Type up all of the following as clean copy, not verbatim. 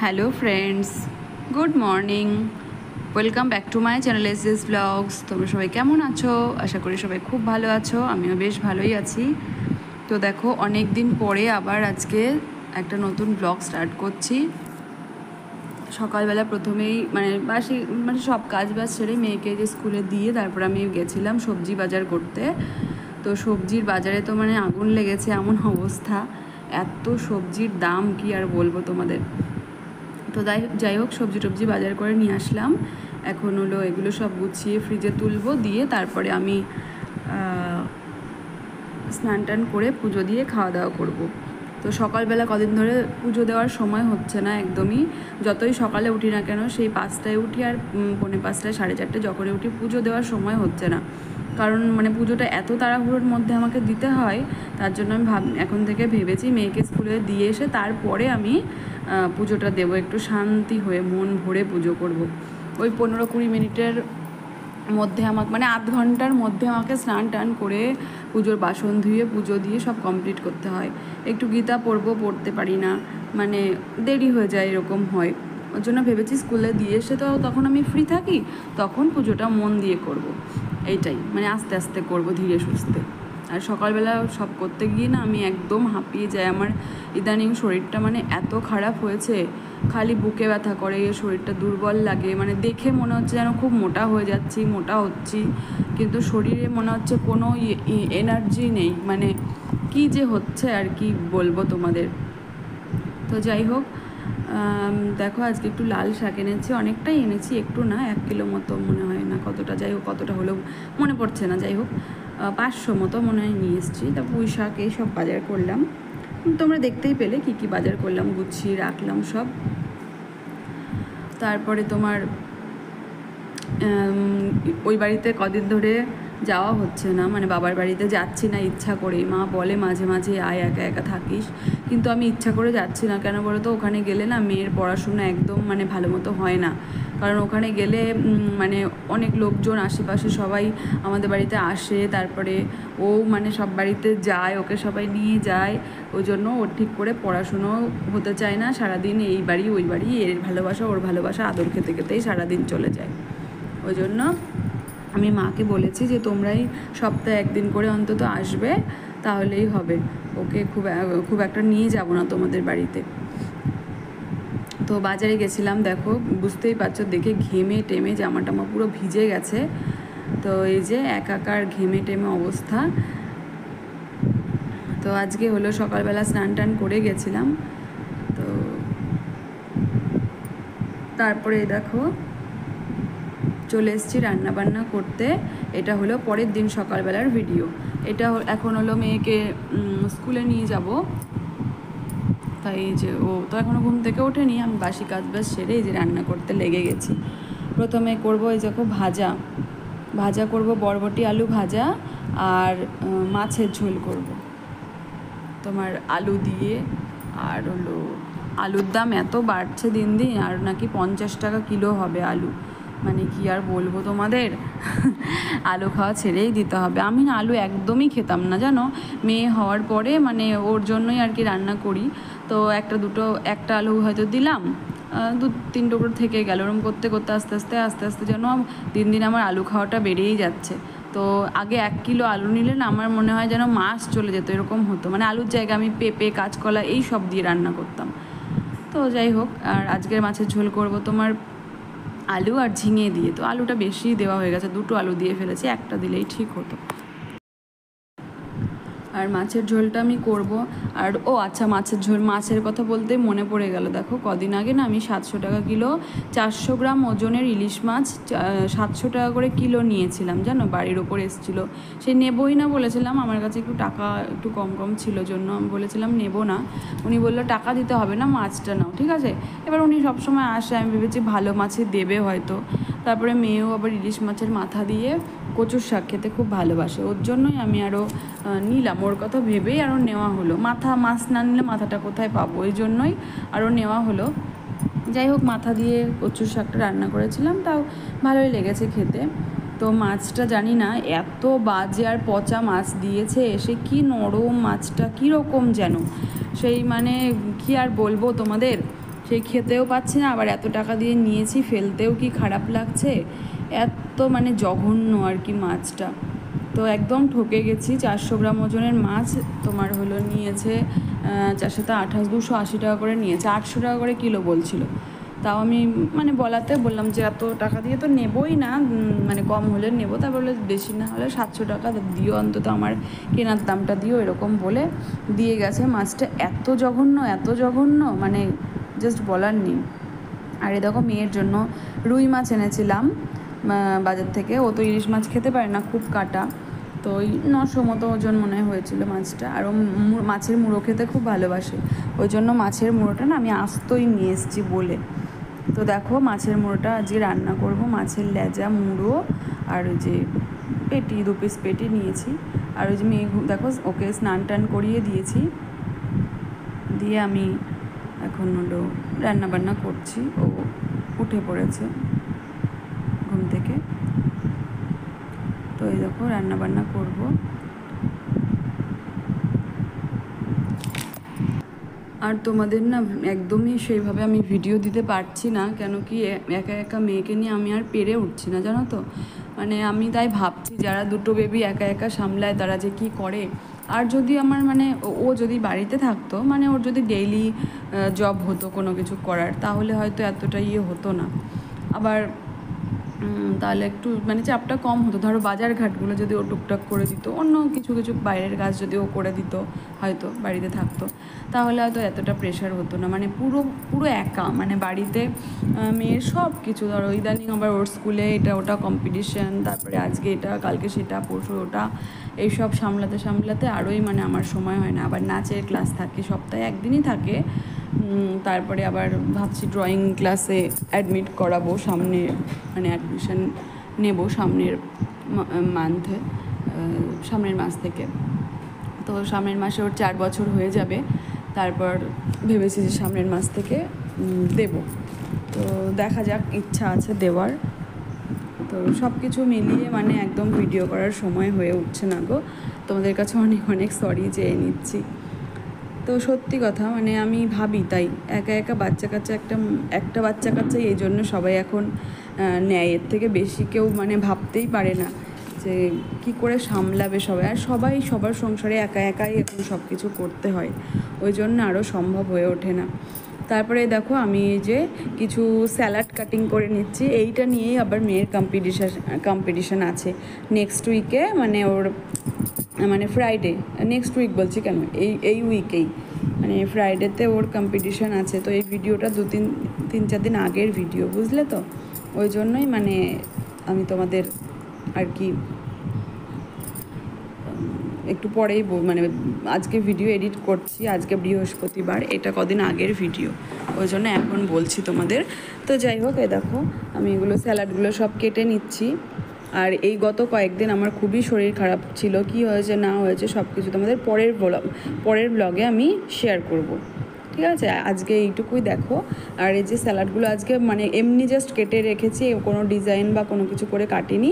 Hello friends, good morning. Welcome back to my channel S blogs. তোমরা সবাই কেমন আছো? আশা করি সবাই খুব ভালো আছো, আমিও বেশ ভালোই আছি। তো দেখো, অনেক দিন পরে আবার আজকে একটা নতুন ব্লগ স্টার্ট করছি। সকালবেলা প্রথমেই মানে সব কাজ বাজ সেরে মেয়েকে যে স্কুলে দিয়ে তারপর আমি গেছিলাম সবজি বাজার করতে। তো সবজির বাজারে তো মানে আগুন লেগেছে এমন অবস্থা, এত সবজির দাম কি আর বলবো তোমাদের। তো যাই হোক, সবজি টবজি বাজার করে নিয়ে আসলাম। এখন হলো এগুলো সব গুছিয়ে ফ্রিজে তুলবো, দিয়ে তারপরে আমি স্নান টান করে পুজো দিয়ে খাওয়া দাওয়া করব। তো সকালবেলা কদিন ধরে পুজো দেওয়ার সময় হচ্ছে না একদমই। যতই সকালে উঠি না কেন, সেই 5টায় উঠি আর 5:45 4:30 যখনই উঠি, পুজো দেওয়ার সময় হচ্ছে না। কারণ মানে পুজোটা এত তাড়াহুড়োর মধ্যে আমাকে দিতে হয়, তার জন্য আমি এখন থেকে ভেবেছি মেয়েকে স্কুলে দিয়ে এসে তারপরে আমি পুজোটা দেবো, একটু শান্তি হয়ে মন ভরে পুজো করব। ওই 15-20 মিনিটের মধ্যে আমাকে মানে আধ ঘন্টার মধ্যে আমাকে স্নান টান করে পুজোর বাসন ধুয়ে পুজো দিয়ে সব কমপ্লিট করতে হয়। একটু গীতা পড়তে পারি না, মানে দেরি হয়ে যায়, এরকম হয়। ওর জন্য ভেবেছি স্কুলে দিয়ে এসে তো তখন আমি ফ্রি থাকি, তখন পুজোটা মন দিয়ে করব। এইটাই, মানে আস্তে আস্তে করব, ধীরে সুস্থে। আর সকালবেলা সব করতে গিয়ে না আমি একদম হাঁপিয়ে যাই। আমার ইদানিং শরীরটা মানে এত খারাপ হয়েছে, খালি বুকে ব্যথা করে, শরীরটা দুর্বল লাগে, মানে দেখে মনে হচ্ছে যেন খুব মোটা হয়ে যাচ্ছি, মোটা হচ্ছি, কিন্তু শরীরে মনে হচ্ছে কোনো এনার্জি নেই। মানে কি যে হচ্ছে আর কি বলবো তোমাদের। তো যাই হোক, দেখো আজকে একটু লাল শাক এনেছি, অনেকটাই এনেছি, একটু না 1 কিলো মতো মনে হয়, না কতটা, যাই হোক কতটা হলেও মনে পড়ছে না, যাই হোক 500 মতো মনে হয় নিয়ে এসেছি। তা পুঁই শাক এইসব বাজার করলাম, তোমরা দেখতেই পেলে কি কি বাজার করলাম, গুছিয়ে রাখলাম সব। তারপরে তোমার ওই বাড়িতে কদিন ধরে যাওয়া হচ্ছে না, মানে বাবার বাড়িতে যাচ্ছি না ইচ্ছা করে। মা বলে মাঝে মাঝে আয়, একা একা থাকিস, কিন্তু আমি ইচ্ছা করে যাচ্ছি না। কেন বলো তো, ওখানে গেলে না মেয়ের পড়াশোনা একদম মানে ভালো মতো হয় না। কারণ ওখানে গেলে মানে অনেক লোকজন আশেপাশে সবাই আমাদের বাড়িতে আসে, তারপরে ও মানে সব বাড়িতে যায়, ওকে সবাই নিয়ে যায়। ওই জন্য ওর ঠিক করে পড়াশুনো হতে চায় না, সারাদিন এই বাড়ি ওই বাড়ি, এর ভালোবাসা ওর ভালোবাসা আদর খেতে খেতেই সারাদিন চলে যায়। ওই জন্য আমি মাকে বলেছি যে তোমরাই সপ্তাহে 1 দিন করে অন্তত আসবে, তাহলেই হবে। ওকে খুব একটা নিয়ে যাব না তোমাদের বাড়িতে। তো বাজারে গেছিলাম, দেখো বুঝতেই পারছো, দেখে ঘেমে টেমে জামা টামা পুরো ভিজে গেছে। তো এই যে একাকার ঘেমে টেমে অবস্থা। তো আজকে হলো সকালবেলা স্নান টান করে গেছিলাম। তো তারপরে দেখো চলে এসেছি রান্নাবান্না করতে। এটা হলো পরের দিন সকালবেলার ভিডিও। এটা এখন হলো মেয়েকে স্কুলে নিয়ে যাব, তাই যে ও তো এখনও ঘুম থেকে ওঠেনি, আমি বাসি কাজ বাজ সেরে এই যে রান্না করতে লেগে গেছি। প্রথমে করবো এই দেখো ভাজা করব, বরবটি আলু ভাজা, আর মাছের ঝোল করব তোমার আলু দিয়ে। আর হলো আলুর দাম এত বাড়ছে দিন দিন, আর নাকি 50 টাকা কিলো হবে আলু। মানে কি আর বলবো তোমাদের, আলু খাওয়া ছেড়েই দিতে হবে। আমি না আলু একদমই খেতাম না জানো, মেয়ে হওয়ার পরে মানে ওর জন্যই আর কি রান্না করি। তো একটা আলু হয়তো দিলাম, 2-3 টুকরো থেকে গেল, ওরকম করতে করতে আস্তে আস্তে যেন দিন দিন আমার আলু খাওয়াটা বেড়েই যাচ্ছে। তো আগে 1 কিলো আলু নিলে না আমার মনে হয় যেন মাস চলে যেত, এরকম হতো। মানে আলুর জায়গায় আমি পেঁপে, কাঁচকলা এই সব দিয়ে রান্না করতাম। তো যাই হোক, আর আজকের মাছের ঝোল করব তোমার আলু আর ঝিঙে দিয়ে। তো আলুটা বেশি দেওয়া হয়ে গেছে, 2টো আলু দিয়ে ফেলেছি, একটা দিলেই ঠিক হতো। আর মাছের ঝোলটা আমি করব। আর ও আচ্ছা, মাছের কথা বলতে মনে পড়ে গেল, দেখো কদিন আগে না আমি 700 টাকা কিলো, 400 গ্রাম ওজনের ইলিশ মাছ 700 টাকা করে কিলো নিয়েছিলাম জানো, বাড়ির ওপর এসেছিলো। সে নেবই না বলেছিলাম, আমার কাছে একটু টাকা একটু কম ছিল জন্য আমি বলেছিলাম নেব না। উনি বললো টাকা দিতে হবে না, মাছটা নাও, ঠিক আছে। এবার উনি সবসময় আসে, আমি ভেবেছি ভালো মাছই দেবে হয়তো। তারপরে মেয়েও আবার ইলিশ মাছের মাথা দিয়ে কচুর শাক খেতে খুব ভালোবাসে, ওর জন্যই আমি আরও নিলাম, ওর কথা ভেবেই আরও নেওয়া হলো। মাছ না নিলে মাথাটা কোথায় পাবো, ওই জন্যই আরও নেওয়া হলো। যাই হোক, মাথা দিয়ে কচুর শাকটা রান্না করেছিলাম, তাও ভালোই লেগেছে খেতে। তো মাছটা জানি না এত বাজে আর পচা মাছ দিয়েছে, এসে কি নরম মাছটা, কীরকম যেন সেই মানে কি আর বলবো তোমাদের। সেই খেতেও পাচ্ছি না, আবার এত টাকা দিয়ে নিয়েছি, ফেলতেও কি খারাপ লাগছে, এত মানে জঘন্য আর কি মাছটা। তো একদম ঠকে গেছি। 400 গ্রাম ওজনের মাছ তোমার হলো নিয়েছে 4 × 7 = 280 টাকা করে নিয়েছে, 800 টাকা করে কিলো বলছিল। তাও আমি মানে বলাতে বললাম যে এত টাকা দিয়ে তো নেবই না, মানে কম হলে নেবো। তা বললে বেশি না হলে 700 টাকা দিও অন্তত, আমার কেনার দামটা দিও, এরকম বলে দিয়ে গেছে। মাছটা এত জঘন্য, এত জঘন্য, মানে জাস্ট বলার নেই। আর এ দেখো মেয়ের জন্য রুই মাছ এনেছিলাম বাজার থেকে। ও তো ইলিশ মাছ খেতে পারে না, খুব কাটা, তো ওই 900 মতো ওজন মনে হয়েছিল মাছটা। আর ও মাছের মুড়ো খেতে খুব ভালোবাসে, ওই জন্য মাছের মুড়োটা না আমি আস্তই নিয়ে এসেছি বলে। তো দেখো মাছের মুড়োটা আজকে রান্না করব, মাছের লেজা, মুড়ো আর ওই যে পেটি, 2 পিস পেটি নিয়েছি। আর ওই যে মেয়ে দেখো ওকে স্নান টান করিয়ে দিয়েছি, দিয়ে আমি এখন হলো রান্নাবান্না করছি। ও উঠে পড়েছে ঘুম থেকে, তো এই দেখো রান্নাবান্না করব। আর তোমাদের না একদমই সেইভাবে আমি ভিডিও দিতে পারছি না, কেন কি একা একা মেয়েকে নিয়ে আমি আর পেরে উঠছি না, জানো তো। মানে আমি তাই ভাবছি যারা 2টো বেবি একা একা সামলায় তারা যে কী করে। আর যদি আমার মানে ও যদি বাড়িতে থাকতো, মানে ওর যদি ডেইলি জব হতো কোনো কিছু করার, তাহলে হয়তো এতটা ইয়ে হতো না। আবার তাহলে একটু মানে চাপটা কম হতো। ধরো বাজার ঘাটগুলো যদি ও টুকটাক করে দিত, অন্য কিছু কিছু বাইরের কাজ যদি ও করে দিত, হয়তো বাড়িতে থাকতো, তাহলে হয়তো এতটা প্রেশার হতো না। মানে পুরো পুরো একা, মানে বাড়িতে মেয়ের সব কিছু, ধরো ইদানিং আবার ওর স্কুলে এটা ওটা কম্পিটিশান, তারপরে আজকে এটা, কালকে সেটা, পরশু ওটা, এইসব সামলাতে সামলাতে আরোই মানে আমার সময় হয় না। আবার নাচের ক্লাস থাকে, সপ্তাহে একদিনই থাকে। তারপরে আবার ভাবছি ড্রয়িং ক্লাসে অ্যাডমিট করাবো সামনে, মানে অ্যাডমিশন নেব সামনের মান্থে, সামনের মাস থেকে। তো সামনের মাসে ওর 4 বছর হয়ে যাবে, তারপর ভেবেছি যে সামনের মাস থেকে দেব। তো দেখা যাক, ইচ্ছা আছে দেওয়ার। তো সব কিছু মিলিয়ে মানে একদম ভিডিও করার সময় হয়ে উঠছে না গো, তোমাদের কাছে অনেক অনেক সরি চেয়ে নিচ্ছি। তো সত্যি কথা, মানে আমি ভাবি তাই একা একা বাচ্চা কাচ্চা, একটা বাচ্চা কাচ্চা, এই জন্য সবাই এখন নেয়, এর থেকে বেশি কেউ মানে ভাবতেই পারে না যে কী করে সামলাবে সবাই। আর সবাই সবার সংসারে একা একাই এখন সব কিছু করতে হয়, ওই জন্য আরও সম্ভব হয়ে ওঠে না। তারপরে দেখো আমি এই যে কিছু স্যালাড কাটিং করে নিচ্ছি, এইটা নিয়েই আবার মেয়ের কম্পিটিশান আছে নেক্সট উইকে, মানে ওর মানে ফ্রাইডে, নেক্সট উইক বলছি কেন, এই উইকেই, মানে ফ্রাইডেতে ওর কম্পিটিশান আছে। তো এই ভিডিওটা 3-4 দিন আগের ভিডিও, বুঝলে তো, ওই জন্যই মানে আমি তোমাদের আর কি একটু পরেই মানে আজকে ভিডিও এডিট করছি, আজকে বৃহস্পতিবার, এটা কদিন আগের ভিডিও, ওই জন্য এখন বলছি তোমাদের। তো যাই হোক, এ দেখো আমি এগুলো স্যালাডগুলো সব কেটে নিচ্ছি। আর এই গত কয়েকদিন আমার খুবই শরীর খারাপ ছিল, কি হয়েছে না হয়েছে সব কিছু তোমাদের পরের ব্লগে আমি শেয়ার করব, ঠিক আছে। আজকে এইটুকুই দেখো। আর এই যে স্যালাডগুলো আজকে মানে এমনি জাস্ট কেটে রেখেছি, কোনো ডিজাইন বা কোনো কিছু করে কাটিনি,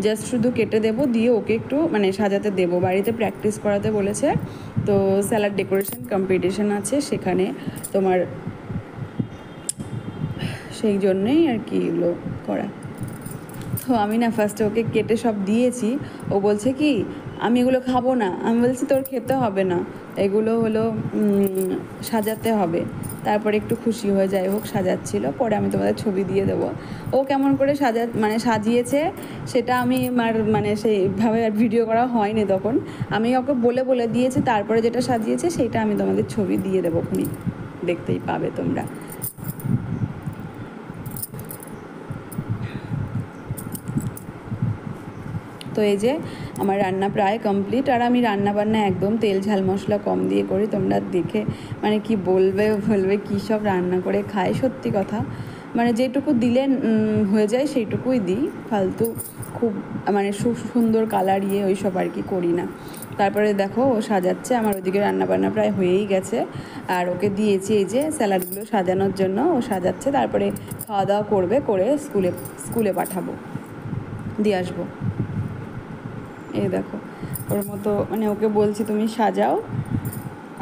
জাস্ট শুধু কেটে দেবো, দিয়ে ওকে একটু মানে সাজাতে দেবো, বাড়িতে প্র্যাকটিস করাতে বলেছে। তো স্যালাড ডেকোরেশন কম্পিটিশান আছে সেখানে তোমার, সেই জন্যেই আর কি এগুলো করা। তো আমি না ফার্স্টে ওকে কেটে সব দিয়েছি, ও বলছে কি আমি এগুলো খাবো না। আমি বলছি তোর খেতে হবে না, এগুলো হলো সাজাতে হবে। তারপরে একটু খুশি হয়ে, যাই হোক সাজাচ্ছিল, পরে আমি তোমাদের ছবি দিয়ে দেবো ও কেমন করে সাজিয়েছে সেটা আমি মানে সেইভাবে আর ভিডিও করা হয়নি তখন। আমি ওকে বলে দিয়েছি, তারপরে যেটা সাজিয়েছে সেইটা আমি তোমাদের ছবি দিয়ে দেবো, খুনি দেখতেই পাবে তোমরা। তো এই যে আমার রান্না প্রায় কমপ্লিট। আর আমি রান্নাবান্না একদম তেল ঝাল মশলা কম দিয়ে করি, তোমরা দেখে মানে কি বলবে কী সব রান্না করে খায়। সত্যি কথা, মানে যেটুকু দিলে হয়ে যায় সেইটুকুই দিই, ফালতু খুব মানে সুন্দর কালার ওই সব আর কি করি না। তারপরে দেখো ও সাজাচ্ছে, আমার ওইদিকে রান্নাবান্না প্রায় হয়েই গেছে। আর ওকে দিয়েছি এই যে স্যালাডগুলো সাজানোর জন্য, ও সাজাচ্ছে, তারপরে খাওয়া দাওয়া করবে, করে স্কুলে পাঠাবো, দিয়ে আসবো। এই দেখো ওর মতো মানে ওকে বলছি তুমি সাজাও,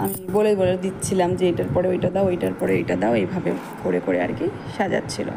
আমি বলে বলে দিচ্ছিলাম যে এটার পরে ওইটা দাও, ওইটার পরে এইটা দাও, এইভাবে করে করে আর কি সাজাচ্ছিল।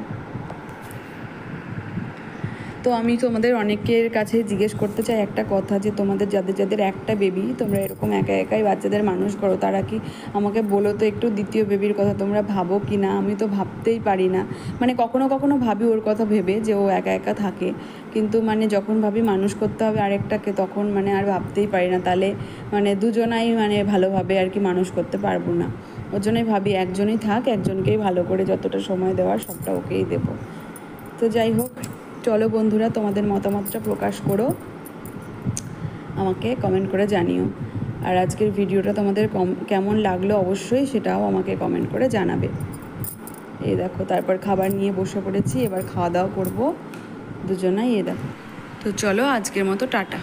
তো আমি তোমাদের অনেকের কাছে জিজ্ঞেস করতে চাই একটা কথা, যে তোমাদের যাদের যাদের একটা বেবি, তোমরা এরকম একা একাই বাচ্চাদের মানুষ করো, তারা কি আমাকে বলো তো একটু দ্বিতীয় বেবির কথা তোমরা ভাবো কি না? আমি তো ভাবতেই পারি না, মানে কখনো কখনো ভাবি ওর কথা ভেবে যে ও একা একা থাকে, কিন্তু মানে যখন ভাবি মানুষ করতে হবে আরেকটাকে, তখন মানে আর ভাবতেই পারি না, তাহলে মানে দুজনাই মানে ভালোভাবে আর কি মানুষ করতে পারবো না। ওর জন্যই ভাবি একজনই থাক, একজনকেই ভালো করে যতটা সময় দেওয়ার সবটা ওকেই দেবো। তো যাই হোক, চলো বন্ধুরা, তোমাদের মতামতটা প্রকাশ করো, আমাকে কমেন্ট করে জানিও। আর আজকের ভিডিওটা তোমাদের কেমন লাগলো অবশ্যই সেটাও আমাকে কমেন্ট করে জানাবে। এই দেখো, তারপর খাবার নিয়ে বসে পড়েছি, এবার খাওয়া দাওয়া করবো দুজনাই। এই দেখো, তো চলো আজকের মতো টাটা।